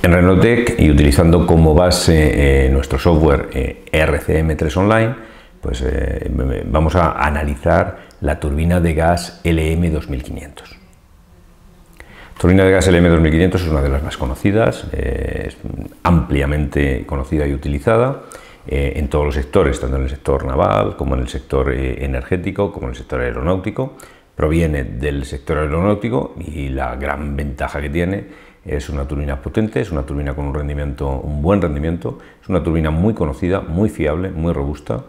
En Renaultech, y utilizando como base nuestro software RCM3 Online, pues vamos a analizar la turbina de gas LM2500. Turbina de gas LM2500 es una de las más conocidas, es ampliamente conocida y utilizada en todos los sectores, tanto en el sector naval como en el sector energético, como en el sector aeronáutico. Proviene del sector aeronáutico y la gran ventaja que tiene es una turbina potente, es una turbina con un buen rendimiento, es una turbina muy conocida, muy fiable, muy robusta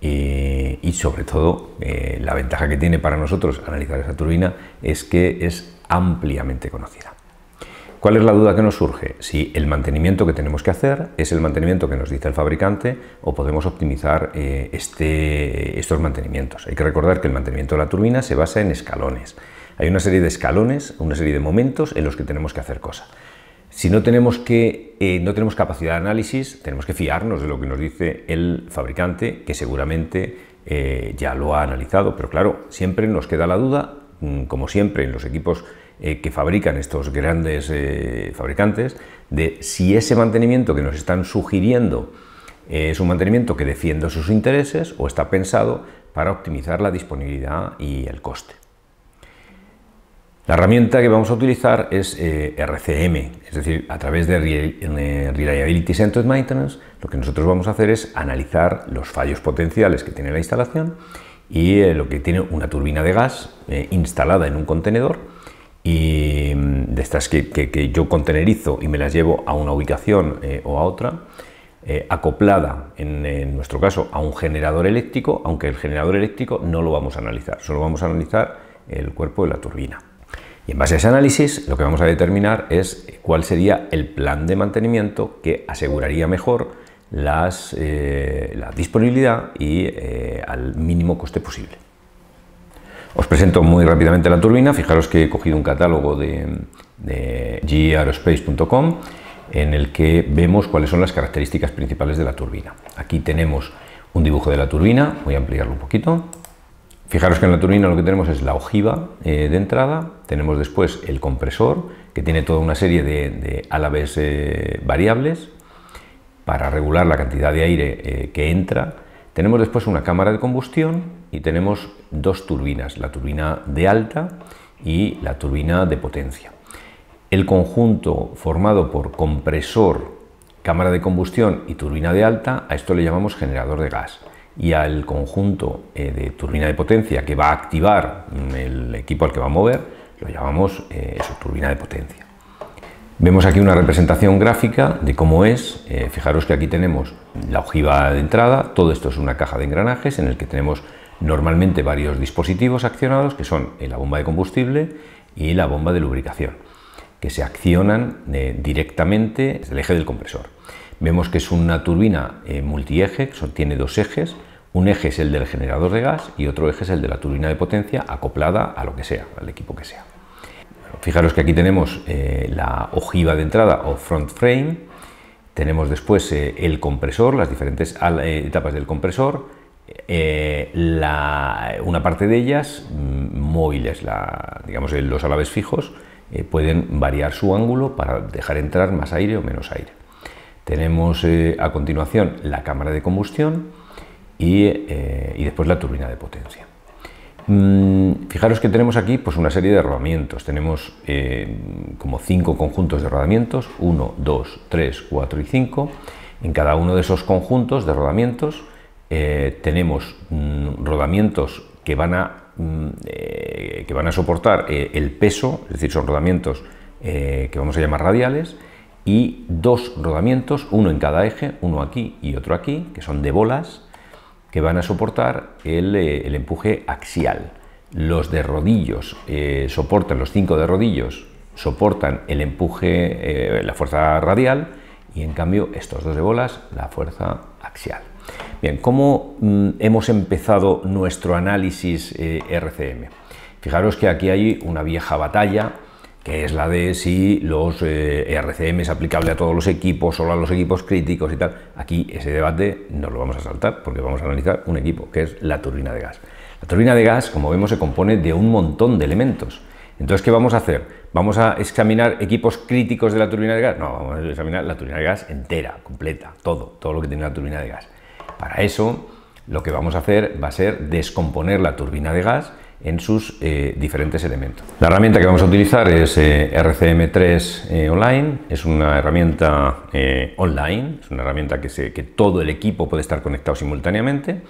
y sobre todo la ventaja que tiene para nosotros analizar esa turbina es que es ampliamente conocida. ¿Cuál es la duda que nos surge? Si el mantenimiento que tenemos que hacer es el mantenimiento que nos dice el fabricante o podemos optimizar estos mantenimientos. Hay que recordar que el mantenimiento de la turbina se basa en escalones. Hay una serie de escalones, una serie de momentos en los que tenemos que hacer cosas. Si no tenemos capacidad de análisis, tenemos que fiarnos de lo que nos dice el fabricante, que seguramente ya lo ha analizado, pero claro, siempre nos queda la duda, como siempre en los equipos que fabrican estos grandes fabricantes, de si ese mantenimiento que nos están sugiriendo es un mantenimiento que defiende sus intereses o está pensado para optimizar la disponibilidad y el coste. La herramienta que vamos a utilizar es RCM, es decir, a través de Reliability Centered Maintenance, lo que nosotros vamos a hacer es analizar los fallos potenciales que tiene la instalación y lo que tiene una turbina de gas instalada en un contenedor, y de estas que yo contenerizo y me las llevo a una ubicación o a otra, acoplada en nuestro caso a un generador eléctrico, aunque el generador eléctrico no lo vamos a analizar, solo vamos a analizar el cuerpo de la turbina. Y en base a ese análisis lo que vamos a determinar es cuál sería el plan de mantenimiento que aseguraría mejor la disponibilidad y al mínimo coste posible. Os presento muy rápidamente la turbina. Fijaros que he cogido un catálogo de geaerospace.com en el que vemos cuáles son las características principales de la turbina. Aquí tenemos un dibujo de la turbina, voy a ampliarlo un poquito. Fijaros que en la turbina lo que tenemos es la ojiva de entrada, tenemos después el compresor, que tiene toda una serie de álabes variables para regular la cantidad de aire que entra. Tenemos después una cámara de combustión y tenemos dos turbinas, la turbina de alta y la turbina de potencia. El conjunto formado por compresor, cámara de combustión y turbina de alta, a esto le llamamos generador de gas. Y al conjunto de turbina de potencia que va a activar el equipo al que va a mover, lo llamamos turbina de potencia. Vemos aquí una representación gráfica de cómo es. Fijaros que aquí tenemos la ojiva de entrada, todo esto es una caja de engranajes en el que tenemos normalmente varios dispositivos accionados, que son la bomba de combustible y la bomba de lubricación, que se accionan directamente desde el eje del compresor. Vemos que es una turbina multieje, tiene dos ejes. Un eje es el del generador de gas y otro eje es el de la turbina de potencia acoplada a lo que sea, al equipo que sea. Bueno, fijaros que aquí tenemos la ojiva de entrada o front frame, tenemos después el compresor, las diferentes etapas del compresor, una parte de ellas móviles, digamos los álabes fijos, pueden variar su ángulo para dejar entrar más aire o menos aire. Tenemos a continuación la cámara de combustión y después la turbina de potencia. Fijaros que tenemos aquí pues una serie de rodamientos. Tenemos como 5 conjuntos de rodamientos, 1, 2, 3, 4 y 5. En cada uno de esos conjuntos de rodamientos tenemos rodamientos que van a soportar el peso, es decir, son rodamientos que vamos a llamar radiales, y dos rodamientos, uno en cada eje, uno aquí y otro aquí, que son de bolas, que van a soportar el empuje axial. Los de rodillos soportan, los 5 de rodillos soportan el empuje, la fuerza radial, y en cambio estos dos de bolas, la fuerza axial. Bien, ¿cómo hemos empezado nuestro análisis RCM? Fijaros que aquí hay una vieja batalla, que es la de si los RCM es aplicable a todos los equipos, solo a los equipos críticos y tal. Aquí ese debate no lo vamos a saltar porque vamos a analizar un equipo, que es la turbina de gas. La turbina de gas, como vemos, se compone de un montón de elementos. Entonces, ¿qué vamos a hacer? ¿Vamos a examinar equipos críticos de la turbina de gas? No, vamos a examinar la turbina de gas entera, completa, todo lo que tiene la turbina de gas. Para eso, lo que vamos a hacer va a ser descomponer la turbina de gas en sus diferentes elementos. La herramienta que vamos a utilizar es RCM3 Online, es una herramienta online, es una herramienta que todo el equipo puede estar conectado simultáneamente.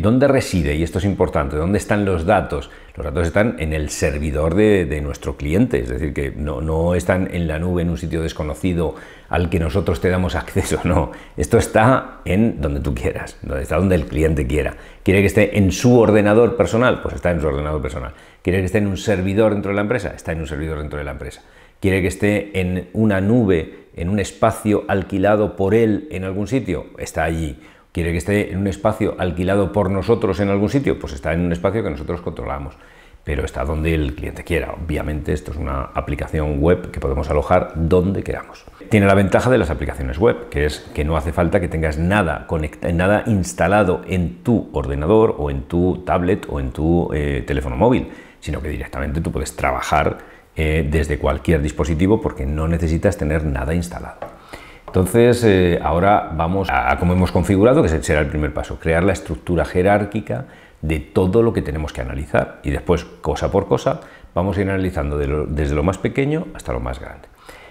¿Dónde reside? Y esto es importante, ¿dónde están los datos? Los datos están en el servidor de nuestro cliente, es decir, que no están en la nube en un sitio desconocido al que nosotros te damos acceso, no. Esto está en donde tú quieras, donde el cliente quiera. ¿Quiere que esté en su ordenador personal? Pues está en su ordenador personal. ¿Quiere que esté en un servidor dentro de la empresa? Está en un servidor dentro de la empresa. ¿Quiere que esté en una nube, en un espacio alquilado por él en algún sitio? Está allí. ¿Quiere que esté en un espacio alquilado por nosotros en algún sitio? Pues está en un espacio que nosotros controlamos, pero está donde el cliente quiera. Obviamente esto es una aplicación web que podemos alojar donde queramos. Tiene la ventaja de las aplicaciones web, que es que no hace falta que tengas nada instalado en tu ordenador o en tu tablet o en tu teléfono móvil, sino que directamente tú puedes trabajar desde cualquier dispositivo porque no necesitas tener nada instalado. Entonces, ahora vamos a cómo hemos configurado, que será el primer paso, crear la estructura jerárquica de todo lo que tenemos que analizar y después, cosa por cosa, vamos a ir analizando desde lo más pequeño hasta lo más grande.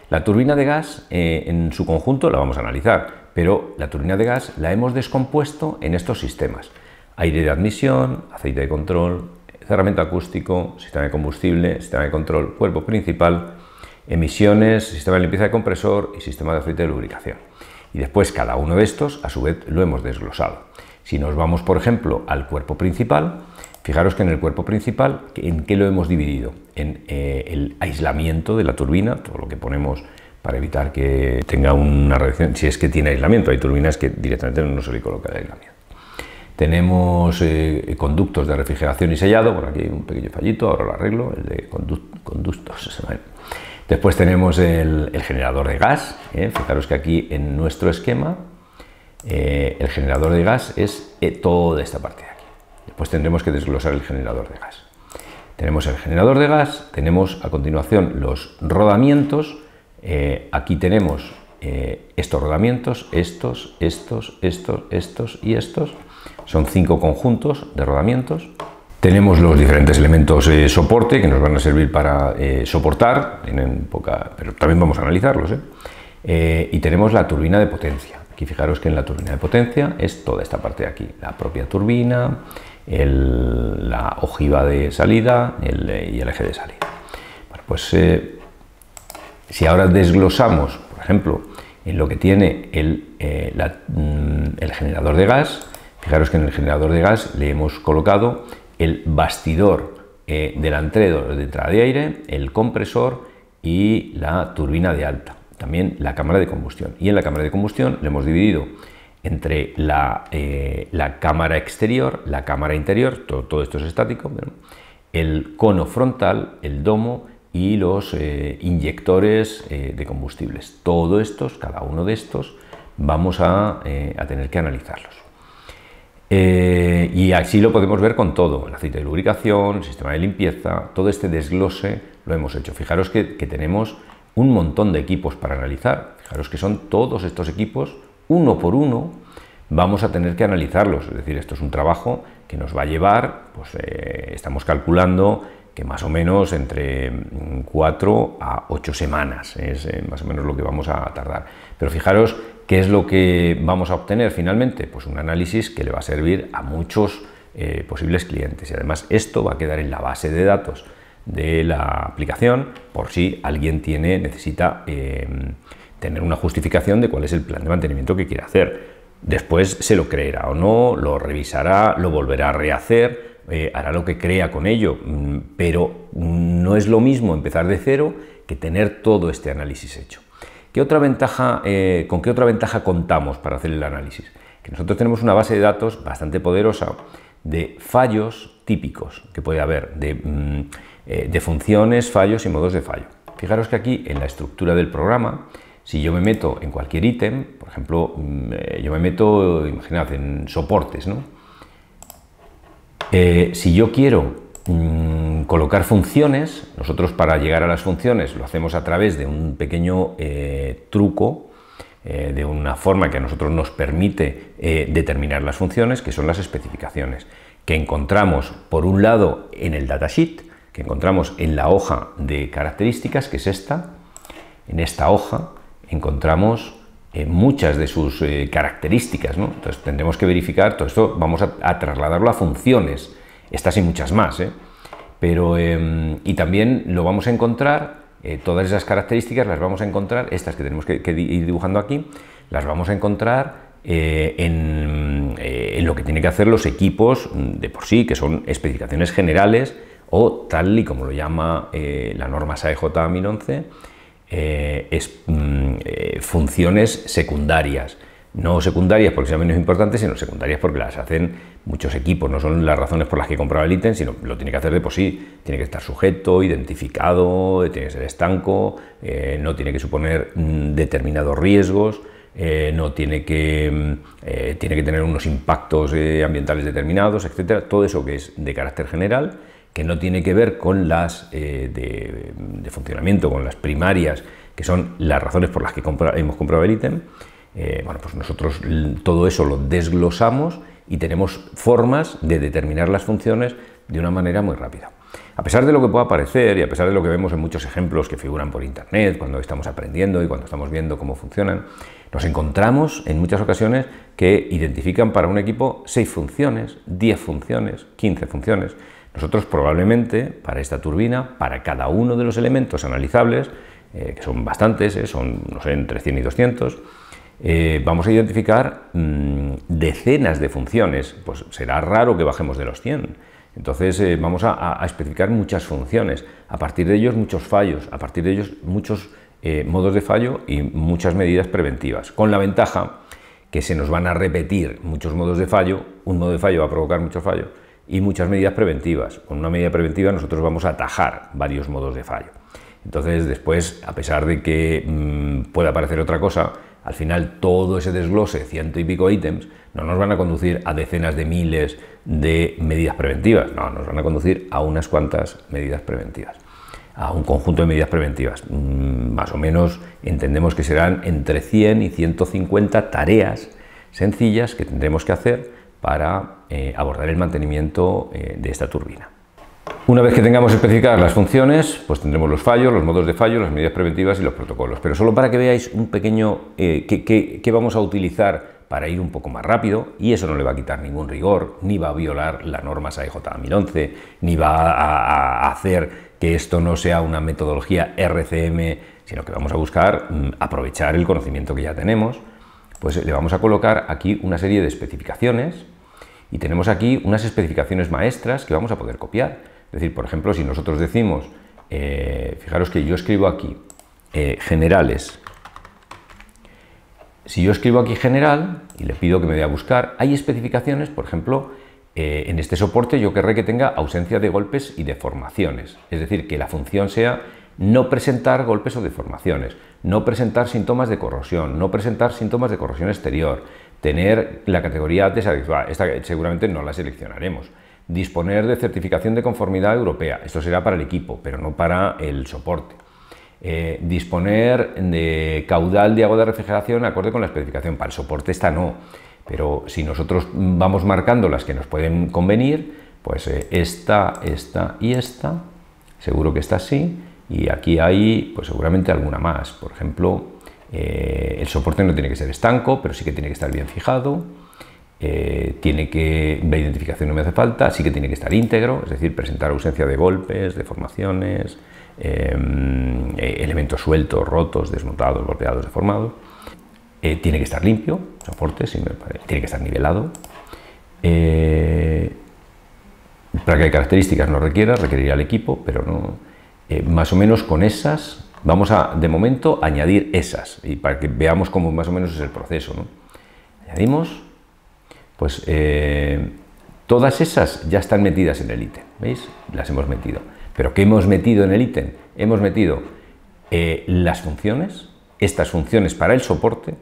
La turbina de gas en su conjunto la vamos a analizar, pero la turbina de gas la hemos descompuesto en estos sistemas: aire de admisión, aceite de control, cerramiento acústico, sistema de combustible, sistema de control, cuerpo principal, emisiones, sistema de limpieza de compresor y sistema de aceite de lubricación. Y después cada uno de estos, a su vez, lo hemos desglosado. Si nos vamos, por ejemplo, al cuerpo principal, fijaros que en el cuerpo principal, ¿en qué lo hemos dividido? En el aislamiento de la turbina, todo lo que ponemos para evitar que tenga una radiación, si es que tiene aislamiento. Hay turbinas que directamente no se le coloca el aislamiento. Tenemos conductos de refrigeración y sellado, por aquí hay un pequeño fallito, ahora lo arreglo, el de conductos. Después tenemos el generador de gas, fijaros que aquí en nuestro esquema el generador de gas es toda esta parte de aquí. Después tendremos que desglosar el generador de gas. Tenemos el generador de gas, tenemos a continuación los rodamientos, aquí tenemos estos rodamientos, estos y estos, son 5 conjuntos de rodamientos. Tenemos los diferentes elementos soporte que nos van a servir para soportar, pero también vamos a analizarlos. Y tenemos la turbina de potencia. Aquí fijaros que en la turbina de potencia es toda esta parte de aquí, la propia turbina, la ojiva de salida y el eje de salida. Bueno, pues si ahora desglosamos, por ejemplo, en lo que tiene el generador de gas, fijaros que en el generador de gas le hemos colocado el bastidor delantero de entrada de aire, el compresor y la turbina de alta, también la cámara de combustión. Y en la cámara de combustión le hemos dividido entre la cámara exterior, la cámara interior, todo esto es estático, el cono frontal, el domo y los inyectores de combustibles. Todo estos, cada uno de estos, vamos a tener que analizarlos. Y así lo podemos ver con todo, el aceite de lubricación, el sistema de limpieza, todo este desglose lo hemos hecho. Fijaros que tenemos un montón de equipos para analizar, fijaros que son todos estos equipos, uno por uno, vamos a tener que analizarlos, es decir, esto es un trabajo que nos va a llevar, pues estamos calculando que más o menos entre 4 a 8 semanas, es más o menos lo que vamos a tardar. Pero fijaros qué es lo que vamos a obtener finalmente, pues un análisis que le va a servir a muchos posibles clientes y además esto va a quedar en la base de datos de la aplicación por si alguien necesita tener una justificación de cuál es el plan de mantenimiento que quiere hacer. Después se lo creerá o no, lo revisará, lo volverá a rehacer, hará lo que crea con ello, pero no es lo mismo empezar de cero que tener todo este análisis hecho. ¿Con qué otra ventaja contamos para hacer el análisis? Que nosotros tenemos una base de datos bastante poderosa de fallos típicos que puede haber, de funciones, fallos y modos de fallo. Fijaros que aquí en la estructura del programa, si yo me meto en cualquier ítem, por ejemplo, yo me meto, imaginad, en soportes, ¿no? Si yo quiero colocar funciones. Nosotros, para llegar a las funciones, lo hacemos a través de un pequeño truco, de una forma que a nosotros nos permite determinar las funciones, que son las especificaciones, que encontramos por un lado en el datasheet, que encontramos en la hoja de características, que es esta. En esta hoja encontramos muchas de sus características, ¿no? Entonces tendremos que verificar todo esto, vamos a trasladarlo a funciones, estas y muchas más, pero y también lo vamos a encontrar, todas esas características las vamos a encontrar, estas que tenemos que ir dibujando aquí, las vamos a encontrar en lo que tienen que hacer los equipos de por sí, que son especificaciones generales, o tal y como lo llama la norma SAE J1011, funciones secundarias. No secundarias porque sean menos importantes, sino secundarias porque las hacen muchos equipos. No son las razones por las que compraba el ítem, sino lo tiene que hacer de por sí. Tiene que estar sujeto, identificado, tiene que ser estanco, no tiene que suponer determinados riesgos, no tiene que tener unos impactos ambientales determinados, etcétera. Todo eso que es de carácter general, que no tiene que ver con las de funcionamiento, con las primarias, que son las razones por las que hemos comprado el ítem. Bueno, pues nosotros todo eso lo desglosamos y tenemos formas de determinar las funciones de una manera muy rápida. A pesar de lo que pueda parecer y a pesar de lo que vemos en muchos ejemplos que figuran por internet cuando estamos aprendiendo y cuando estamos viendo cómo funcionan, nos encontramos en muchas ocasiones que identifican para un equipo 6 funciones, 10 funciones, 15 funciones. Nosotros probablemente para esta turbina, para cada uno de los elementos analizables, que son bastantes, son no sé, entre 100 y 200, vamos a identificar decenas de funciones. Pues será raro que bajemos de los 100. Entonces vamos a especificar muchas funciones, a partir de ellos muchos fallos, a partir de ellos muchos modos de fallo y muchas medidas preventivas, con la ventaja que se nos van a repetir muchos modos de fallo, un modo de fallo va a provocar muchos fallos, y muchas medidas preventivas. Con una medida preventiva nosotros vamos a atajar varios modos de fallo. Entonces después, a pesar de que pueda parecer otra cosa, al final todo ese desglose, 100 y pico ítems, no nos van a conducir a decenas de miles de medidas preventivas, no, nos van a conducir a unas cuantas medidas preventivas, a un conjunto de medidas preventivas. Más o menos entendemos que serán entre 100 y 150 tareas sencillas que tendremos que hacer para abordar el mantenimiento de esta turbina. Una vez que tengamos especificadas las funciones, pues tendremos los fallos, los modos de fallo, las medidas preventivas y los protocolos. Pero solo para que veáis un pequeño qué vamos a utilizar para ir un poco más rápido, y eso no le va a quitar ningún rigor, ni va a violar la norma SAE J1011, ni va a hacer que esto no sea una metodología RCM, sino que vamos a buscar aprovechar el conocimiento que ya tenemos. Pues le vamos a colocar aquí una serie de especificaciones y tenemos aquí unas especificaciones maestras que vamos a poder copiar. Es decir, por ejemplo, si nosotros decimos, fijaros que yo escribo aquí generales, si yo escribo aquí general y le pido que me dé a buscar, hay especificaciones, por ejemplo, en este soporte yo querré que tenga ausencia de golpes y deformaciones, es decir, que la función sea no presentar golpes o deformaciones, no presentar síntomas de corrosión, no presentar síntomas de corrosión exterior, tener la categoría deshabitual, esta seguramente no la seleccionaremos, disponer de certificación de conformidad europea, esto será para el equipo, pero no para el soporte, disponer de caudal de agua de refrigeración acorde con la especificación, para el soporte esta no, pero si nosotros vamos marcando las que nos pueden convenir, pues esta y esta, seguro que esta sí, y aquí hay pues seguramente alguna más. Por ejemplo, el soporte no tiene que ser estanco, pero sí que tiene que estar bien fijado, la identificación no me hace falta, sí que tiene que estar íntegro, es decir, presentar ausencia de golpes, deformaciones, elementos sueltos, rotos, desmontados, golpeados, deformados. Tiene que estar limpio, soporte, tiene que estar nivelado. Para que características no requerirá el equipo, pero no. Más o menos con esas, vamos a, de momento, añadir esas, y para que veamos cómo más o menos es el proceso, ¿no? Añadimos, pues todas esas ya están metidas en el ítem, ¿veis? Las hemos metido. ¿Pero qué hemos metido en el ítem? Hemos metido las funciones, estas funciones para el soporte,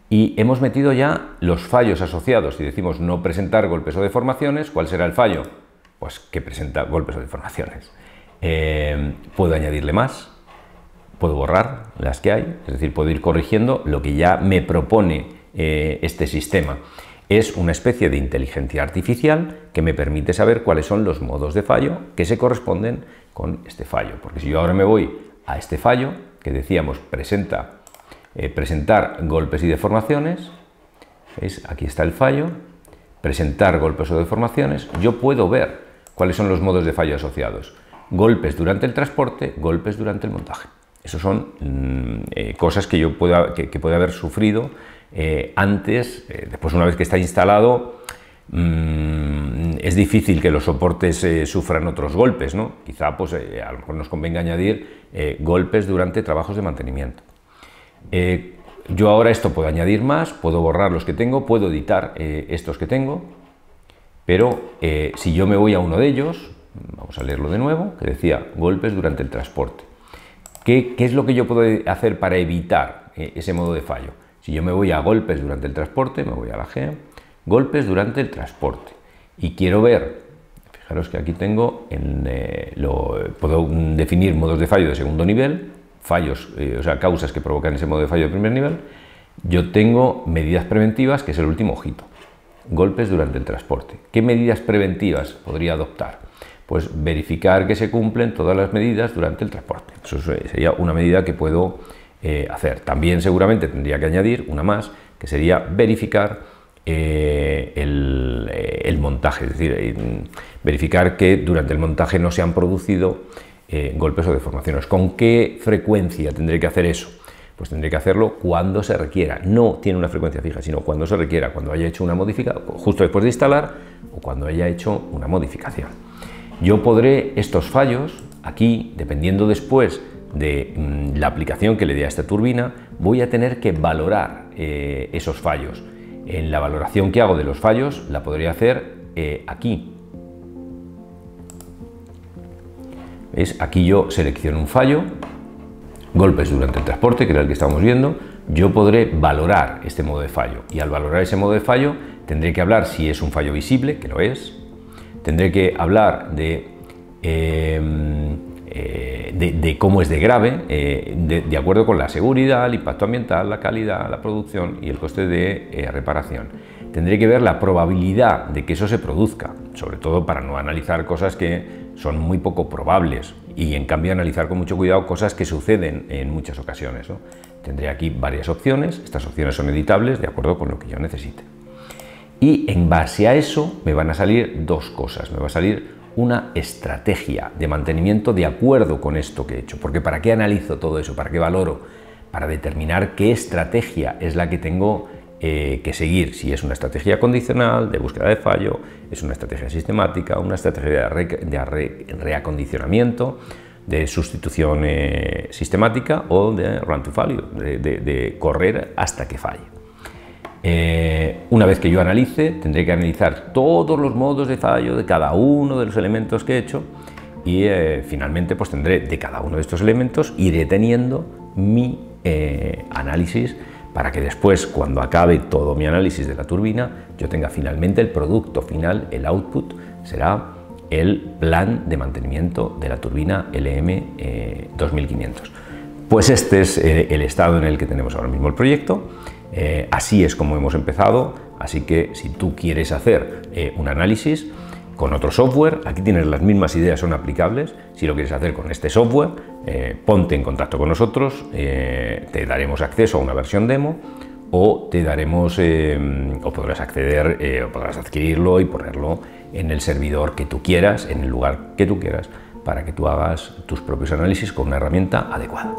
y hemos metido ya los fallos asociados. Si decimos no presentar golpes o deformaciones, ¿cuál será el fallo? pues que presenta golpes o deformaciones. Puedo añadirle más, puedo borrar las que hay, es decir, puedo ir corrigiendo lo que ya me propone este sistema. Es una especie de inteligencia artificial que me permite saber cuáles son los modos de fallo que se corresponden con este fallo. Porque si yo ahora me voy a este fallo, que decíamos presentar golpes y deformaciones, ¿veis? Aquí está el fallo, presentar golpes o deformaciones, yo puedo ver cuáles son los modos de fallo asociados. Golpes durante el transporte, golpes durante el montaje. Esas son cosas que yo puedo haber sufrido antes. Después, una vez que está instalado, es difícil que los soportes sufran otros golpes, ¿no? Quizá pues, a lo mejor nos convenga añadir golpes durante trabajos de mantenimiento. Yo ahora esto puedo añadir más, puedo borrar los que tengo, puedo editar estos que tengo, pero si yo me voy a uno de ellos, vamos a leerlo de nuevo, que decía golpes durante el transporte. ¿Qué es lo que yo puedo hacer para evitar ese modo de fallo? Si yo me voy a golpes durante el transporte, me voy a la G, golpes durante el transporte, y quiero ver, fijaros que aquí tengo, puedo definir modos de fallo de segundo nivel, fallos, o sea, causas que provocan ese modo de fallo de primer nivel. Yo tengo medidas preventivas, que es el último ojito, golpes durante el transporte. ¿Qué medidas preventivas podría adoptar? Pues verificar que se cumplen todas las medidas durante el transporte. Eso sería una medida que puedo hacer. También seguramente tendría que añadir una más, que sería verificar el montaje, es decir, verificar que durante el montaje no se han producido golpes o deformaciones. ¿Con qué frecuencia tendré que hacer eso? Pues tendré que hacerlo cuando se requiera. No tiene una frecuencia fija, sino cuando se requiera, cuando haya hecho una modificación, justo después de instalar, o cuando haya hecho una modificación. Yo podré estos fallos, aquí, dependiendo después de la aplicación que le dé a esta turbina, voy a tener que valorar esos fallos. En la valoración que hago de los fallos la podría hacer aquí. ¿Veis? Aquí yo selecciono un fallo, golpes durante el transporte, que era el que estábamos viendo. Yo podré valorar este modo de fallo, y al valorar ese modo de fallo tendré que hablar si es un fallo visible, que lo es. Tendré que hablar de cómo es de grave, de acuerdo con la seguridad, el impacto ambiental, la calidad, la producción y el coste de reparación. Tendré que ver la probabilidad de que eso se produzca, sobre todo para no analizar cosas que son muy poco probables, y en cambio analizar con mucho cuidado cosas que suceden en muchas ocasiones, ¿no? Tendré aquí varias opciones. Estas opciones son editables de acuerdo con lo que yo necesite. Y en base a eso me van a salir dos cosas. Me va a salir una estrategia de mantenimiento de acuerdo con esto que he hecho. Porque ¿para qué analizo todo eso? ¿Para qué valoro? Para determinar qué estrategia es la que tengo que seguir. Si es una estrategia condicional de búsqueda de fallo, es una estrategia sistemática, una estrategia de reacondicionamiento, de sustitución sistemática, o de run to failure, de correr hasta que falle. Una vez que yo analice, tendré que analizar todos los modos de fallo de cada uno de los elementos que he hecho, y finalmente pues tendré de cada uno de estos elementos, iré teniendo mi análisis, para que después, cuando acabe todo mi análisis de la turbina, yo tenga finalmente el producto final, el output, será el plan de mantenimiento de la turbina LM 2500. Pues este es el estado en el que tenemos ahora mismo el proyecto. Así es como hemos empezado, así que si tú quieres hacer un análisis con otro software, aquí tienes las mismas ideas, son aplicables. Si lo quieres hacer con este software, ponte en contacto con nosotros, te daremos acceso a una versión demo, o te daremos, o podrás acceder, o podrás adquirirlo y ponerlo en el servidor que tú quieras, en el lugar que tú quieras, para que tú hagas tus propios análisis con una herramienta adecuada.